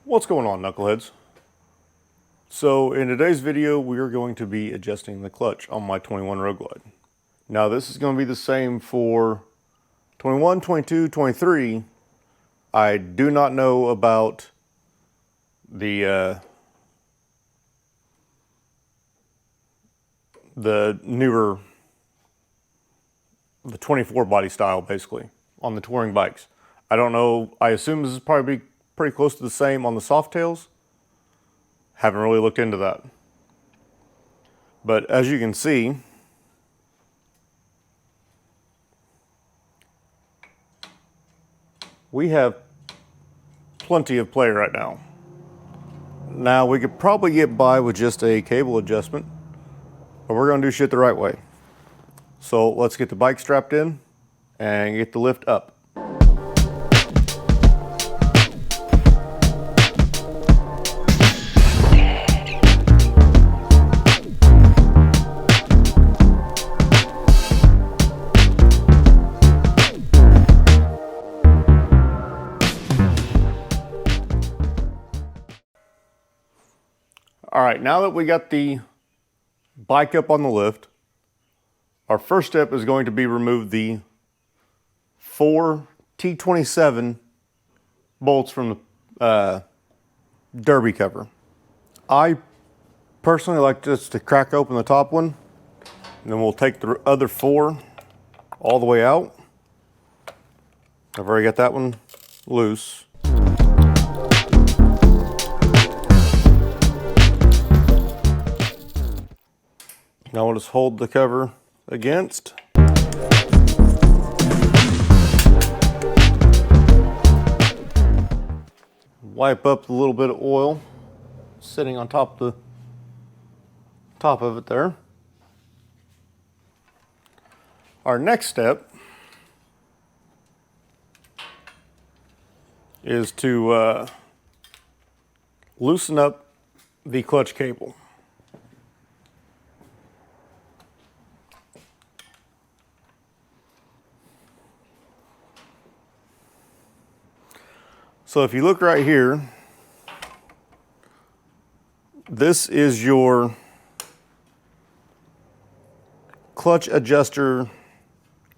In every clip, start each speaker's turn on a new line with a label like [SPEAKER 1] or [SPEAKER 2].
[SPEAKER 1] What's going on, knuckleheads? So in today's video we are going to be adjusting the clutch on my 21 Road Glide. Now this is going to be the same for 21, 22, 23. I do not know about the newer, the 24 body style basically on the touring bikes. I don't know, I assume this is probably pretty close to the same on the Softails. Haven't really looked into that. But as you can see, we have plenty of play right now. Now we could probably get by with just a cable adjustment, but we're gonna do shit the right way. So let's get the bike strapped in and get the lift up. All right, now that we got the bike up on the lift, our first step is going to be remove the 4 T27 bolts from the derby cover. I personally like just to crack open the top one, and then we'll take the other 4 all the way out. I've already got that one loose. Now we'll just hold the cover against. Wipe up a little bit of oil sitting on top of it there. Our next step is to loosen up the clutch cable. So if you look right here, this is your clutch adjuster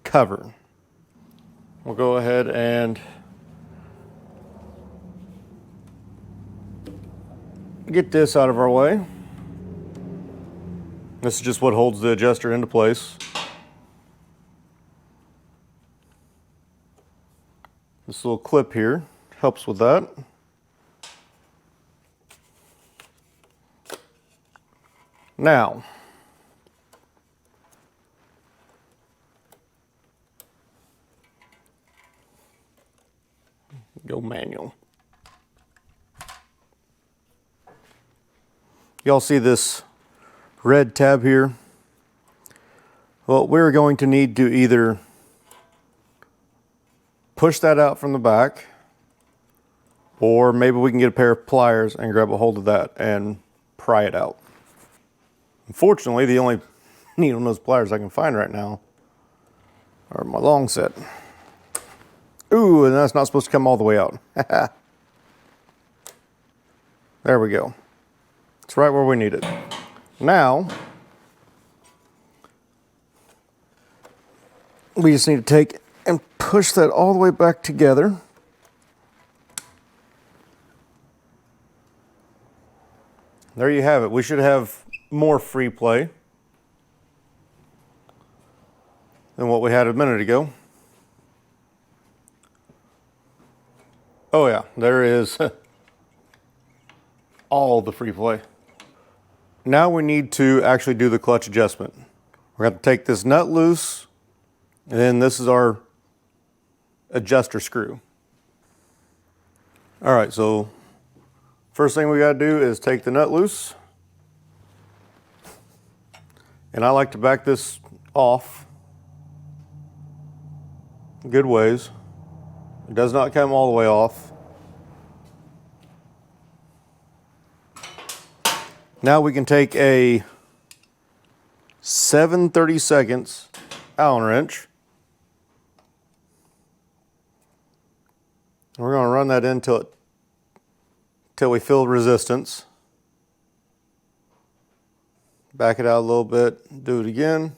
[SPEAKER 1] cover. We'll go ahead and get this out of our way. This is just what holds the adjuster into place. This little clip here helps with that. Now, go manual. Y'all see this red tab here? Well, we're going to need to either push that out from the back, or maybe we can get a pair of pliers and grab a hold of that and pry it out. Unfortunately, the only needle nose pliers I can find right now are my long set. Ooh, and that's not supposed to come all the way out. There we go. It's right where we need it. Now, we just need to take and push that all the way back together. There you have it. We should have more free play than what we had a minute ago. Oh yeah, there is all the free play. Now we need to actually do the clutch adjustment. We're going to take this nut loose, and then this is our adjuster screw. All right, so first thing we got to do is take the nut loose. And I like to back this off good ways. It does not come all the way off. Now we can take a 7/32 Allen wrench. We're going to run that in until it until we feel resistance. Back it out a little bit, do it again.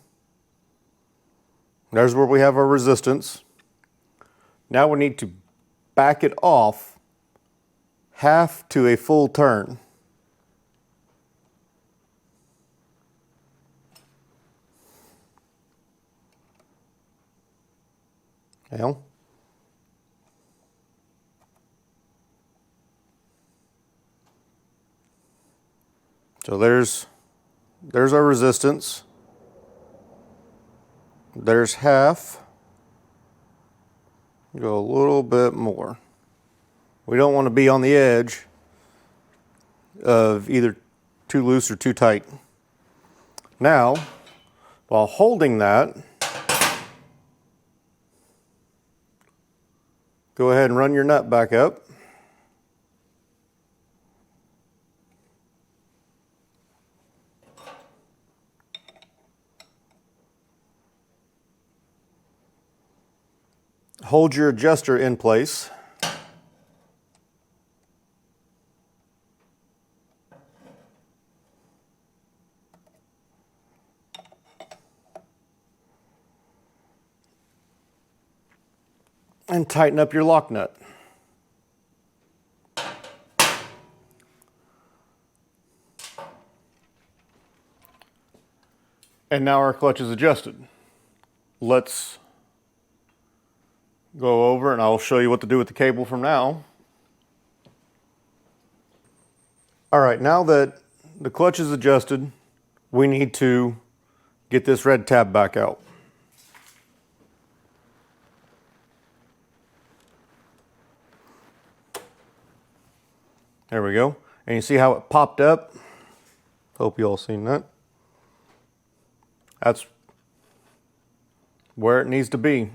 [SPEAKER 1] There's where we have our resistance. Now we need to back it off half to a full turn. Well, so there's our resistance. There's half. Go a little bit more. We don't want to be on the edge of either too loose or too tight. Now, while holding that, go ahead and run your nut back up. Hold your adjuster in place. And tighten up your lock nut. And now our clutch is adjusted. Let's go over and I'll show you what to do with the cable from now. All right, now that the clutch is adjusted, we need to get this red tab back out. There we go. And you see how it popped up? Hope you all seen that. That's where it needs to be.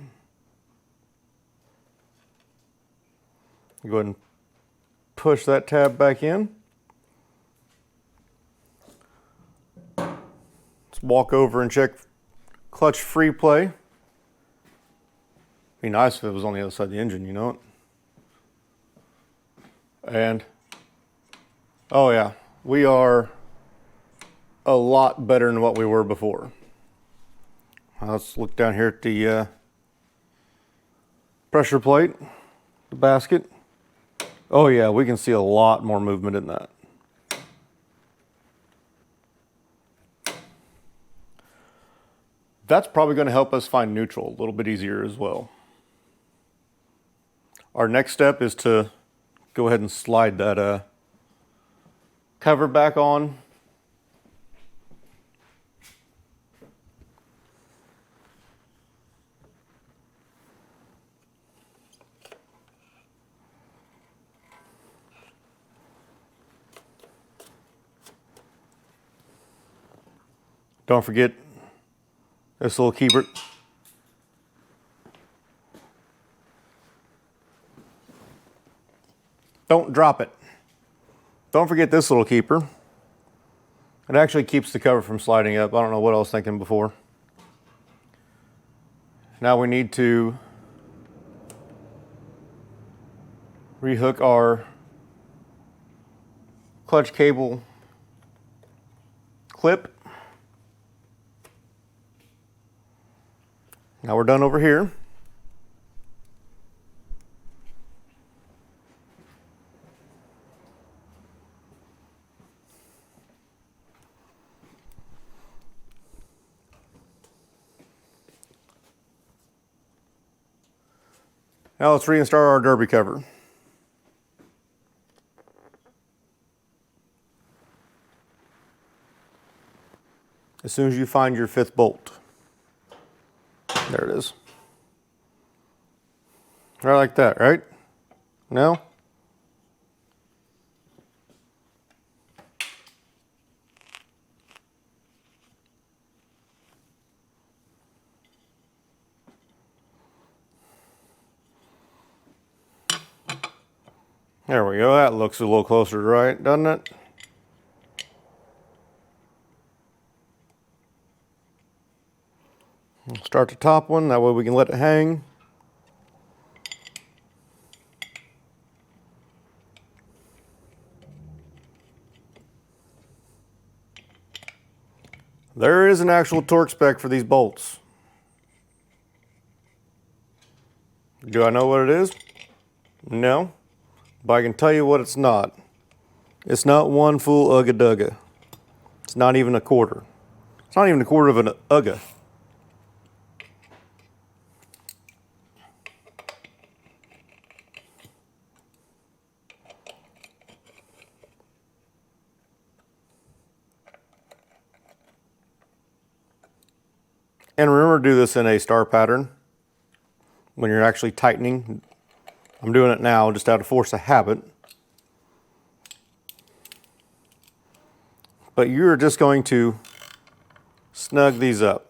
[SPEAKER 1] Go ahead and push that tab back in. Let's walk over and check clutch free play. Be nice if it was on the other side of the engine, you know it. And oh yeah, we are a lot better than what we were before. Let's look down here at the pressure plate, the basket. Oh yeah, we can see a lot more movement in that. That's probably going to help us find neutral a little bit easier as well. Our next step is to go ahead and slide that cover back on. Don't forget this little keeper. Don't drop it. Don't forget this little keeper. It actually keeps the cover from sliding up. I don't know what I was thinking before. Now we need to rehook our clutch cable clip. Now we're done over here. Now let's reinstall our derby cover. As soon as you find your 5th bolt. There it is. Right like that, right? No? There we go. That looks a little closer to right, doesn't it? Start the top one, that way we can let it hang. There is an actual torque spec for these bolts. Do I know what it is? No, but I can tell you what it's not. It's not one full ugga dugga. It's not even a quarter. It's not even a quarter of an ugga. And remember to do this in a star pattern when you're actually tightening. I'm doing it now just out of force of habit. But you're just going to snug these up.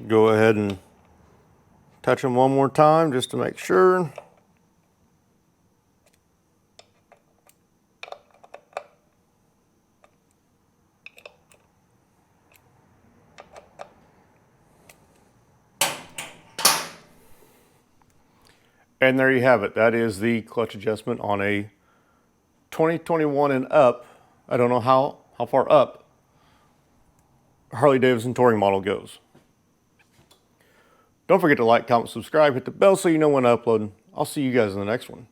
[SPEAKER 1] Go ahead and touch them one more time just to make sure. And there you have it. That is the clutch adjustment on a 2021 and up. I don't know how far up Harley Davidson touring model goes. Don't forget to like, comment, subscribe, hit the bell so you know when I upload. I'll see you guys in the next one.